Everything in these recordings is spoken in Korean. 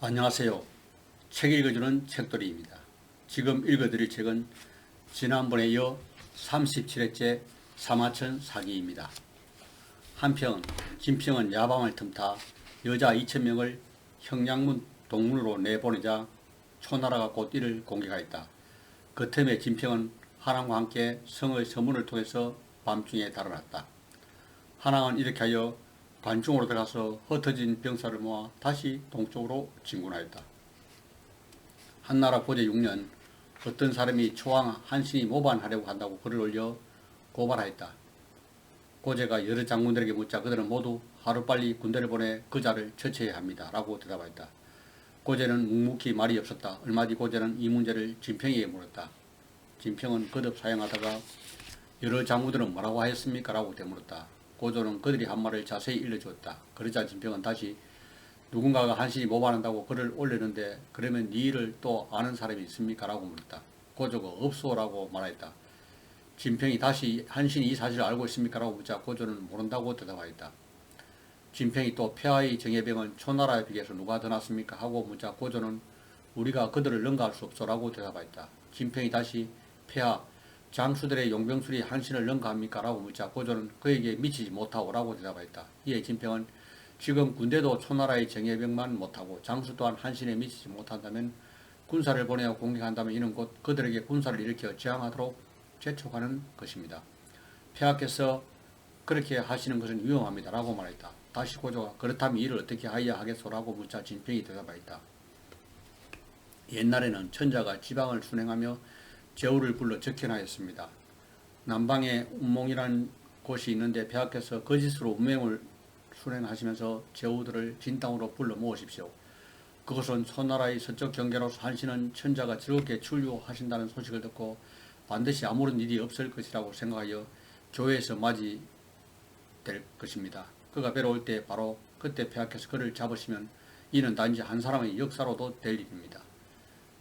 안녕하세요. 책 읽어주는 책돌이입니다. 지금 읽어드릴 책은 지난번에 이어 37회째 사마천 사기입니다. 한편 진평은 야방을 틈타 여자 2,000명을 형량문 동문으로 내보내자 초나라가 곧 이를 공격하였다. 그 틈에 진평은 한왕과 함께 성의 서문을 통해서 밤중에 달아났다. 한왕은 이렇게 하여 관중으로 들어가서 흩어진 병사를 모아 다시 동쪽으로 진군하였다. 한나라 고제 6년 어떤 사람이 초왕 한신이 모반하려고 한다고 글을 올려 고발하였다. 고제가 여러 장군들에게 묻자 그들은 모두 하루빨리 군대를 보내 그자를 처치해야 합니다 라고 대답하였다. 고제는 묵묵히 말이 없었다. 얼마 뒤 고제는 이 문제를 진평에게 물었다. 진평은 거듭 사양하다가 여러 장군들은 뭐라고 하였습니까? 라고 되물었다. 고조는 그들이 한 말을 자세히 일러주었다. 그러자 진평은 다시 누군가가 한신이 모반한다고 글을 올렸는데 그러면 네 일을 또 아는 사람이 있습니까? 라고 물었다. 고조가 없소 라고 말하였다. 진평이 다시 한신이 이 사실을 알고 있습니까? 라고 묻자 고조는 모른다고 대답하였다. 진평이 또 폐하의 정예병은 초나라에 비해서 누가 더 낫습니까? 하고 묻자 고조는 우리가 그들을 능가할 수 없소 라고 대답하였다. 진평이 다시 폐하 장수들의 용병술이 한신을 능가합니까? 라고 묻자 고조는 그에게 미치지 못하오 라고 대답하였다. 이에 진평은 지금 군대도 초나라의 정예병만 못하고 장수 또한 한신에 미치지 못한다면 군사를 보내어 공격한다면 이는 곧 그들에게 군사를 일으켜 저항하도록 재촉하는 것입니다. 폐하께서 그렇게 하시는 것은 위험합니다 라고 말했다. 다시 고조가 그렇다면 이를 어떻게 하여야 하겠소? 라고 묻자 진평이 대답하였다. 옛날에는 천자가 지방을 순행하며 제후를 불러 적현하였습니다. 남방에 운몽이라는 곳이 있는데 폐하께서 거짓으로 운명을 순행하시면서 제후들을 진땅으로 불러 모으십시오. 그것은 초나라의 서쪽 경계로서 한신은 천자가 즐겁게 출유하신다는 소식을 듣고 반드시 아무런 일이 없을 것이라고 생각하여 조회에서 맞이될 것입니다. 그가 뵈러올 때 바로 그때 폐하께서 그를 잡으시면 이는 단지 한 사람의 역사로도 될 일입니다.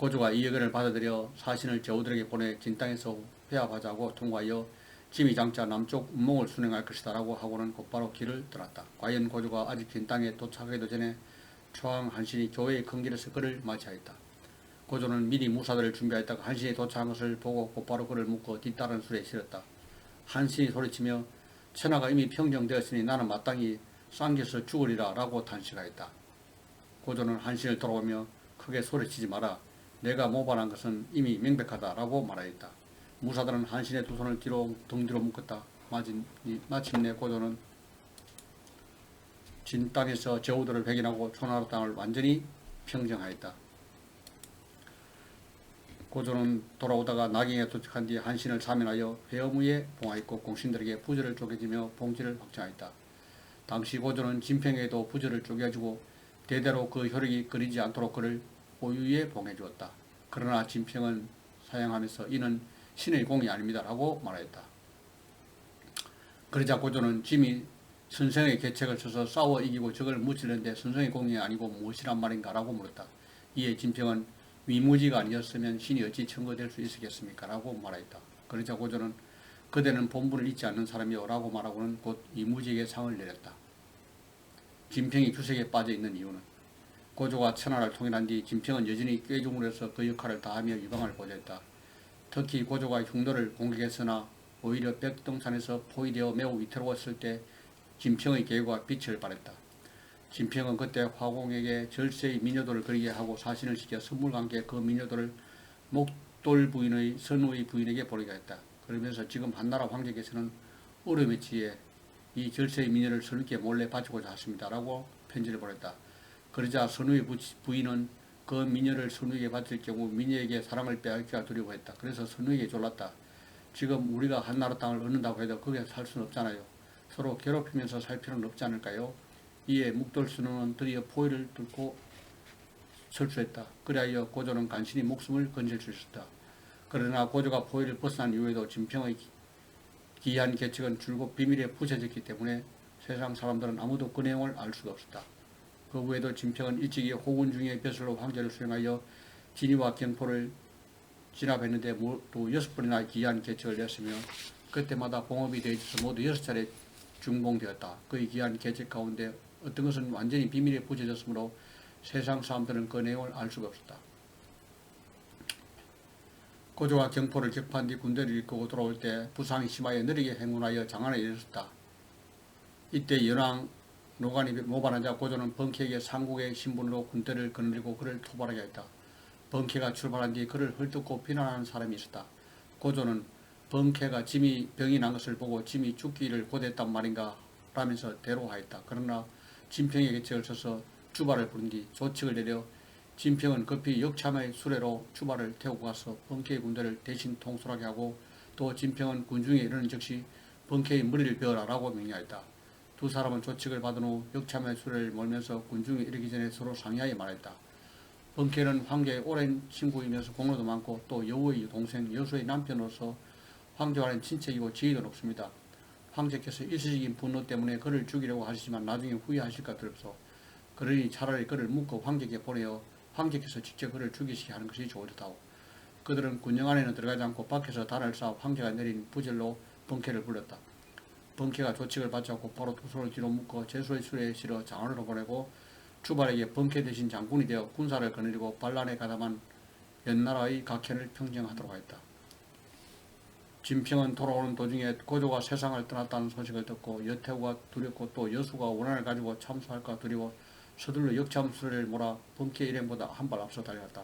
고조가 이 의견을 받아들여 사신을 제후들에게 보내 진땅에서 회합하자고 통과하여 지미장차 남쪽 운몽을 순행할 것이다 라고 하고는 곧바로 길을 떠났다. 과연 고조가 아직 진땅에 도착하기도 전에 초왕 한신이 교회의 큰 길에서 그를 맞이하였다. 고조는 미리 무사들을 준비하였다가 한신이 도착한 것을 보고 곧바로 그를 묶어 뒤따른 술에 실었다. 한신이 소리치며 천하가 이미 평정되었으니 나는 마땅히 쌍겨서 죽으리라 라고 단식하였다. 고조는 한신을 돌아보며 크게 소리치지 마라. 내가 모반한 것은 이미 명백하다 라고 말하였다. 무사들은 한신의 두 손을 등 뒤로 묶었다. 마침내 고조는 진 땅에서 제후들을 회견하고 초나라 땅을 완전히 평정하였다. 고조는 돌아오다가 나경에 도착한 뒤 한신을 사면하여 회엄위에 봉하였고 공신들에게 부저를 쪼개지며 봉지를 확정하였다. 당시 고조는 진평에도 부저를 쪼개주고 대대로 그 효력이 끊이지 않도록 그를 보유에 봉해주었다. 그러나 진평은 사양하면서 이는 신의 공이 아닙니다 라고 말하였다. 그러자 고조는 짐이 선생의 계책을 써서 싸워 이기고 적을 무찌르는데 선생의 공이 아니고 무엇이란 말인가 라고 물었다. 이에 진평은 위무지가 아니었으면 신이 어찌 청거될 수 있었겠습니까? 라고 말하였다. 그러자 고조는 그대는 본분을 잊지 않는 사람이요 라고 말하고는 곧 위무지에게 상을 내렸다. 진평이 주색에 빠져 있는 이유는 고조가 천하를 통일한 뒤 진평은 여전히 꾀중으로서 그 역할을 다하며 유방을 보좌했다. 특히 고조가 흉노를 공격했으나 오히려 백동산에서 포위되어 매우 위태로웠을 때 진평의 계교가 빛을 발했다. 진평은 그때 화공에게 절세의 미녀도를 그리게 하고 사신을 시켜 선물과 함께 그 미녀도를 목돌 부인의 선우의 부인에게 보내게 했다. 그러면서 지금 한나라 황제께서는 어려움에 처해 이 절세의 미녀를 선우께 몰래 바치고자 하십니다 라고 편지를 보냈다. 그러자 선우의 부인은 그 미녀를 선우에게 바칠 경우 미녀에게 사랑을 빼앗기가 두려워했다. 그래서 선우에게 졸랐다. 지금 우리가 한나라 땅을 얻는다고 해도 거기에 살 수는 없잖아요. 서로 괴롭히면서 살 필요는 없지 않을까요? 이에 묵돌 선우는 드디어 포위를 뚫고 철수했다. 그리하여 고조는 간신히 목숨을 건질 수 있었다. 그러나 고조가 포위를 벗어난 이후에도 진평의 기이한 계책은 줄곧 비밀에 부셔졌기 때문에 세상 사람들은 아무도 그 내용을 알 수가 없었다. 그 후에도 진평은 일찍이 호군 중에 벼슬로 황제를 수행하여 진위와 경포를 진압했는데 모두 6번이나 기이한 계책을 냈으며 그때마다 봉업이 되어 있어서 모두 6차례 중봉되었다. 그의 기이한 계책 가운데 어떤 것은 완전히 비밀에 부쳐졌으므로 세상 사람들은 그 내용을 알 수가 없었다. 고조가 경포를 격파한 뒤 군대를 이끌고 돌아올 때 부상이 심하여 느리게 행군하여 장안에 이르렀다. 이때 연왕 노간이 모반하자 고조는 번쾌에게 상국의 신분으로 군대를 거느리고 그를 토벌하게 했다. 번쾌가 출발한 뒤 그를 헐뜯고 비난하는 사람이 있었다. 고조는 번쾌가 짐이 병이 난 것을 보고 짐이 죽기를 고대했단 말인가 라면서 대로하였다. 그러나 진평에게 책을 써서 주발을 부른 뒤 조칙을 내려 진평은 급히 역참의 수레로 주발을 태우고 가서 번쾌의 군대를 대신 통솔하게 하고 또 진평은 군중에 이르는 즉시 번쾌의 머리를 베어라라고 명령하였다. 두 사람은 조칙을 받은 후 역참의 수레를 몰면서 군중에 이르기 전에 서로 상의하여 말했다. 번쾌는 황제의 오랜 친구이면서 공로도 많고 또 여우의 동생 여수의 남편으로서 황제와는 친척이고 지위도 높습니다. 황제께서 일시적인 분노 때문에 그를 죽이려고 하시지만 나중에 후회하실까 두렵소. 그러니 차라리 그를 묶어 황제에게 보내어 황제께서 직접 그를 죽이시게 하는 것이 좋을 듯하오. 그들은 군영 안에는 들어가지 않고 밖에서 단을 쌓아 황제가 내린 부절로 번쾌를 불렀다. 번쾌가 조칙을 받지 않고 바로 두 손을 뒤로 묶어 제수의 수레에 실어 장안으로 보내고 주발에게 번쾌 대신 장군이 되어 군사를 거느리고 반란에 가담한 연나라의 각현을 평정하도록 하였다. 진평은 돌아오는 도중에 고조가 세상을 떠났다는 소식을 듣고 여태우가 두렵고 또 여수가 원한을 가지고 참수할까 두려워 서둘러 역참수레를 몰아 번쾌 일행보다 한 발 앞서 달려갔다.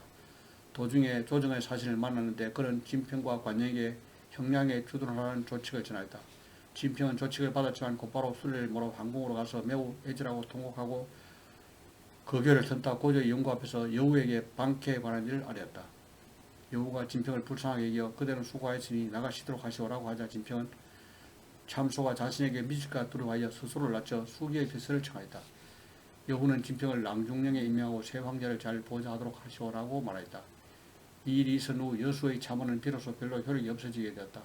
도중에 조정의 사신을 만났는데 그는 진평과 관영에게 형량에 주둔하라는 조칙을 전하였다. 진평은 조칙을 받았지만 곧바로 수레를 몰아 황궁으로 가서 매우 애절하고 통곡하고 거교를 턴다. 고조의 영구 앞에서 여우에게 방쾌에 관한 일을 아뢰었다. 여우가 진평을 불쌍하게 여겨 그대는 수고하였으니 나가시도록 하시오라고 하자 진평은 참소가 자신에게 미칠까 두려워하여 스스로를 낮춰 수기의 벼슬을 청하였다. 여우는 진평을 랑중령에 임명하고 새 황제를 잘 보좌하도록 하시오라고 말하였다. 이 일이 있은 후 여수의 참언은 비로소 별로 효력이 없어지게 되었다.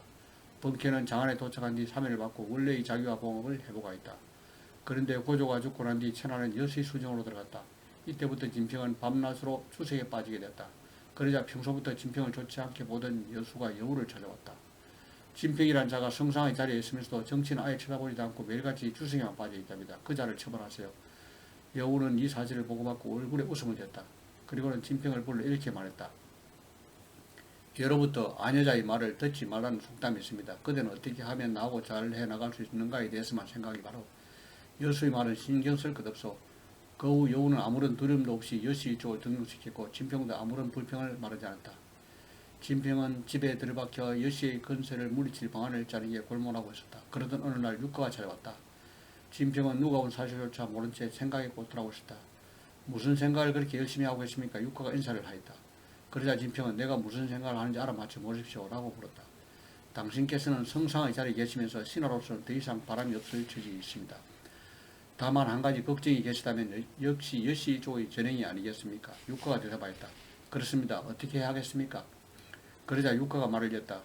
번쾌는 장안에 도착한 뒤 3일을 받고 원래의 자기와 봉업을 회복하였다. 그런데 고조가 죽고 난 뒤 천하는 여수의 수정으로 들어갔다. 이때부터 진평은 밤낮으로 추색에 빠지게 되었다. 그러자 평소부터 진평을 좋지 않게 보던 여수가 여우를 찾아왔다. 진평이란 자가 성상의 자리에 있으면서도 정치는 아예 쳐다보지 않고 매일같이 추색에만 빠져 있답니다. 그 자를 처벌하세요. 여우는 이 사실을 보고받고 얼굴에 웃음을 졌다. 그리고는 진평을 불러 이렇게 말했다. 예로부터 아녀자의 말을 듣지 말라는 속담이 있습니다. 그대는 어떻게 하면 나하고 잘 해나갈 수 있는가에 대해서만 생각이 바로 여수의 말은 신경 쓸 것 없어. 그 후 여우는 아무런 두려움도 없이 여수의 쪽을 등록시켰고 진평도 아무런 불평을 말하지 않았다. 진평은 집에 들어박혀 여수의 건세를 물리칠 방안을 짜는 게 골몰하고 있었다. 그러던 어느 날 육가가 찾아왔다. 진평은 누가 온 사실조차 모른 채 생각에 꽂더라고 있었다. 무슨 생각을 그렇게 열심히 하고 계십니까? 육가가 인사를 하였다. 그러자 진평은 내가 무슨 생각을 하는지 알아맞혀 보십시오 라고 물었다. 당신께서는 성상의 자리에 계시면서 신하로서는 더 이상 바람이 없을 처지에 있습니다. 다만 한 가지 걱정이 계시다면 역시 여시 쪽의 전행이 아니겠습니까? 육가가 대답하였다. 그렇습니다. 어떻게 해야 하겠습니까? 그러자 육가가 말을 이었다.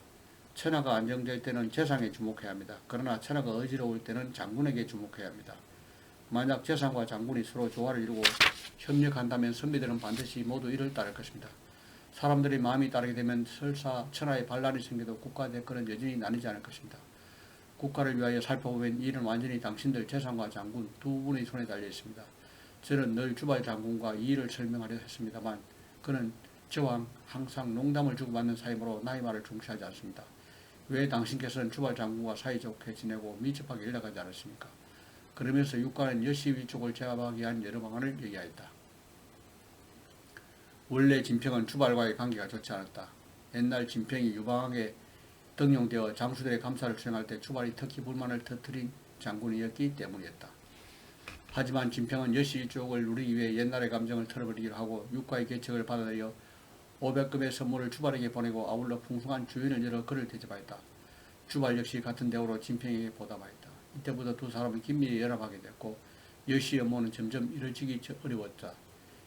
천하가 안정될 때는 재상에 주목해야 합니다. 그러나 천하가 어지러울 때는 장군에게 주목해야 합니다. 만약 재상과 장군이 서로 조화를 이루고 협력한다면 선비들은 반드시 모두 이를 따를 것입니다. 사람들의 마음이 따르게 되면 설사 천하에 반란이 생겨도 국가 대권은 여전히 나뉘지 않을 것입니다. 국가를 위하여 살펴보면 이 일은 완전히 당신들 재상과 장군 두 분의 손에 달려 있습니다. 저는 늘 주발 장군과 이 일을 설명하려 했습니다만 그는 저와 항상 농담을 주고받는 사이므로 나의 말을 중시하지 않습니다. 왜 당신께서는 주발 장군과 사이좋게 지내고 밀접하게 연락하지 않았습니까? 그러면서 육가는 여시 위쪽을 제압하기 위한 여러 방안을 얘기하였다. 원래 진평은 주발과의 관계가 좋지 않았다. 옛날 진평이 유방하게 등용되어 장수들의 감사를 수행할 때 주발이 특히 불만을 터뜨린 장군이었기 때문이었다. 하지만 진평은 여시 일족을 누리기 위해 옛날의 감정을 털어버리기로 하고 육가의 계책을 받아들여 500금의 선물을 주발에게 보내고 아울러 풍성한 주인을 열어 그를 대접하였다. 주발 역시 같은 대우로 진평에게 보답하였다. 이때부터 두 사람은 긴밀히 연합하게 됐고 여시의 업무는 점점 이루어지기 어려웠다.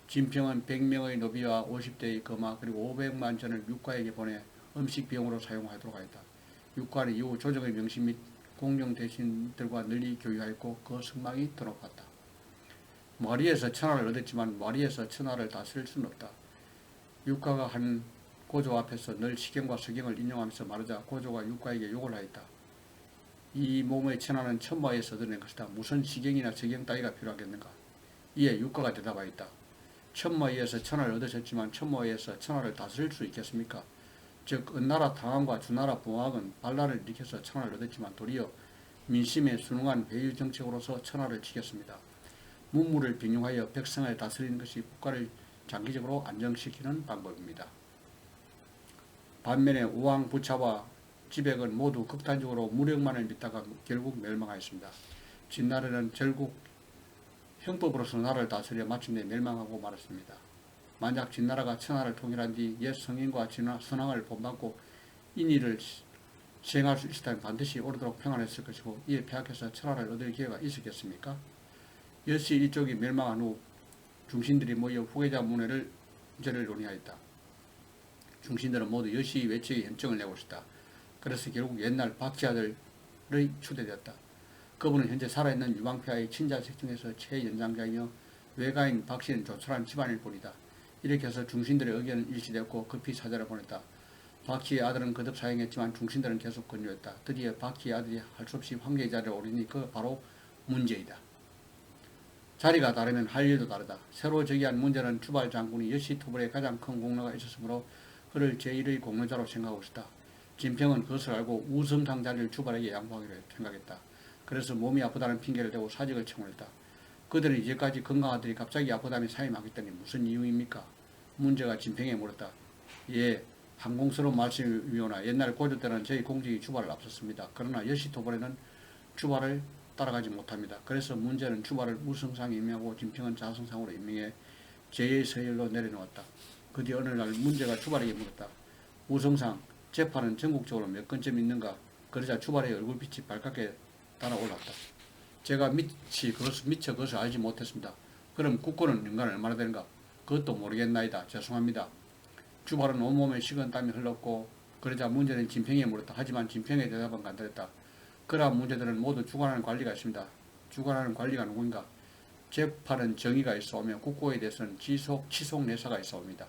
진평은 100명의 노비와 50대의 거마 그리고 500만 전을 육가에게 보내 음식 비용으로 사용하도록 하였다. 육가는 이후 조정의 명신 및 공영 대신들과 널리 교유하였고 그声망이 더 높았다. 마리에서 천하를 얻었지만 마리에서 천하를 다스릴 수는 없다. 육가가 한 고조 앞에서 늘 시경과 서경을 인용하면서 말하자 고조가 육가에게 욕을 하였다. 이 몸의 천하는 천마에서 얻어낸 것이다. 무슨 시경이나 서경 따위가 필요하겠는가? 이에 육가가 대답하였다. 천마에 의해서 천하를 얻으셨지만 천마에 의해서 천하를 다스릴 수 있겠습니까? 즉 은나라 당황과 주나라 부황은 반란을 일으켜서 천하를 얻었지만 도리어 민심에 순응한 회유 정책으로서 천하를 지켰습니다. 문무를 빙용하여 백성을 다스리는 것이 국가를 장기적으로 안정시키는 방법입니다. 반면에 우왕 부차와 지백은 모두 극단적으로 무력만을 믿다가 결국 멸망하였습니다. 진나라는 결국 형법으로서 나라를 다스려 마침내 멸망하고 말았습니다. 만약 진나라가 천하를 통일한 뒤 옛 성인과 선왕을 본받고 인의를 시행할 수 있었다면 반드시 오래도록 평안했을 것이고 이에 폐하해서 천하를 얻을 기회가 있었겠습니까? 여시 일족이 멸망한 후 중신들이 모여 후계자 문해를 논의하였다. 중신들은 모두 여시 외척의 현정을 내고 있었다. 그래서 결국 옛날 박씨 아들의 추대되었다. 그분은 현재 살아있는 유방폐하의 친자식 중에서 최연장자이며 외가인 박씨는 조촐한 집안일 뿐이다. 이렇게 해서 중신들의 의견은 일치되었고 급히 사자를 보냈다. 박씨의 아들은 거듭 사형했지만 중신들은 계속 권유했다. 드디어 박씨의 아들이 할 수 없이 황제의 자리에 오르니 그 바로 문제이다. 자리가 다르면 할 일도 다르다. 새로 즉위한 문제는 주발 장군이 여시 토벌에 가장 큰 공로가 있었으므로 그를 제1의 공로자로 생각하고 있었다. 진평은 그것을 알고 우성상 자리를 주발에게 양보하기로 생각했다. 그래서 몸이 아프다는 핑계를 대고 사직을 청원했다. 그들은 이제까지 건강하더니 갑자기 아프다며 사임하겠다니 무슨 이유입니까? 문제가 진평에 물었다. 예, 항공스러운 말씀이오나 옛날 고조 때는 저희 공직이 주발을 앞섰습니다. 그러나 여시 토벌에는 주발을 따라가지 못합니다. 그래서 문제는 주발을 우성상에 임명하고 진평은 자성상으로 임명해 제의 서열로 내려놓았다. 그 뒤 어느 날 문제가 주발에게 물었다. 우성상, 재판은 전국적으로 몇 건쯤 있는가? 그러자 주발의 얼굴빛이 발갛게 달아올랐다. 제가 미처 그것을 알지 못했습니다. 그럼 국고는 연간 얼마나 되는가? 그것도 모르겠나이다. 죄송합니다. 주발은 온몸에 식은 땀이 흘렀고 그러자 문제는 진평에 물었다. 하지만 진평의 대답은 간단했다. 그러한 문제들은 모두 주관하는 관리가 있습니다. 주관하는 관리가 누구인가? 재판은 정의가 있어오며 국고에 대해서는 치속 내사가 있어옵니다.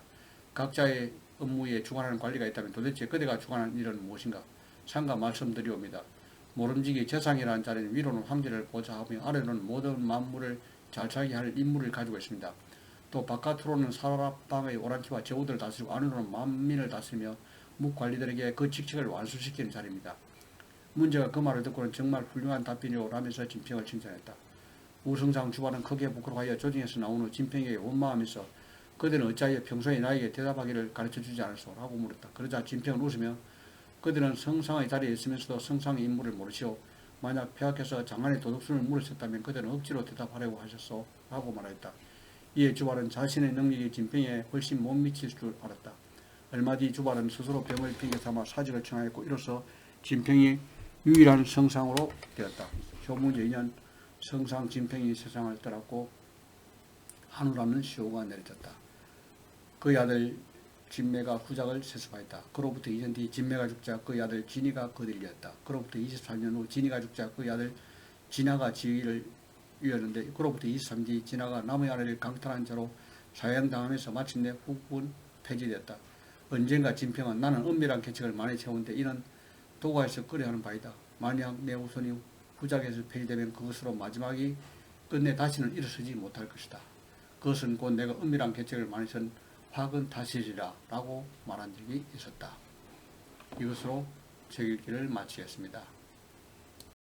각자의 업무에 주관하는 관리가 있다면 도대체 그대가 주관하는 일은 무엇인가? 상가 말씀드리옵니다. 모름지기 재상이라는 자리는 위로는 황제를 보좌하며 아래로는 모든 만물을 잘 살게 할 임무를 가지고 있습니다. 또 바깥으로는 사람방의 오랑캐와 제후들을 다스리고 안으로는 만민을 다스리며 묵관리들에게 그 직책을 완수시키는 자리입니다. 문제가 그 말을 듣고는 정말 훌륭한 답변이오 라면서 진평을 칭찬했다. 우성상 주발은 크게 부끄러워하여 조정에서 나온 후 진평에게 원망하면서 그들은 어찌하여 평소에 나에게 대답하기를 가르쳐주지 않았소? 라고 물었다. 그러자 진평은 웃으며 그들은 성상의 자리에 있으면서도 성상의 인물을 모르시오. 만약 폐하께서 장안의 도덕순을 물으셨다면 그들은 억지로 대답하려고 하셨소? 라고 말했다. 이에 주발은 자신의 능력이 진평에 훨씬 못 미칠 줄 알았다. 얼마 뒤 주발은 스스로 병을 핑계 삼아 사직을 청하였고 이로써 진평이 유일한 성상으로 되었다. 효문제 2년 성상 진평이 세상을 떠났고 한우라는 시호가 내려졌다. 그의 아들 진매가 후작을 세습하였다. 그로부터 2년 뒤 진매가 죽자 그의 아들 진이가 거들렸다. 그로부터 23년 후 진이가 죽자 그의 아들 진아가 지위를 이었는데 그로부터 23년 뒤 진아가 남의 아내를 강탈한 자로 사형당하면서 마침내 후군 폐지되었다. 언젠가 진평은 나는 은밀한 계책을 많이 채우는데 이는 도가에서 끓여하는 바이다. 만약 내 우선이 후작에서 폐지되면 그것으로 마지막이 끝내 다시는 일어서지 못할 것이다. 그것은 곧 내가 은밀한 계책을 많이 쓴 화근 다시리라 라고 말한 적이 있었다. 이것으로 책 읽기를 마치겠습니다.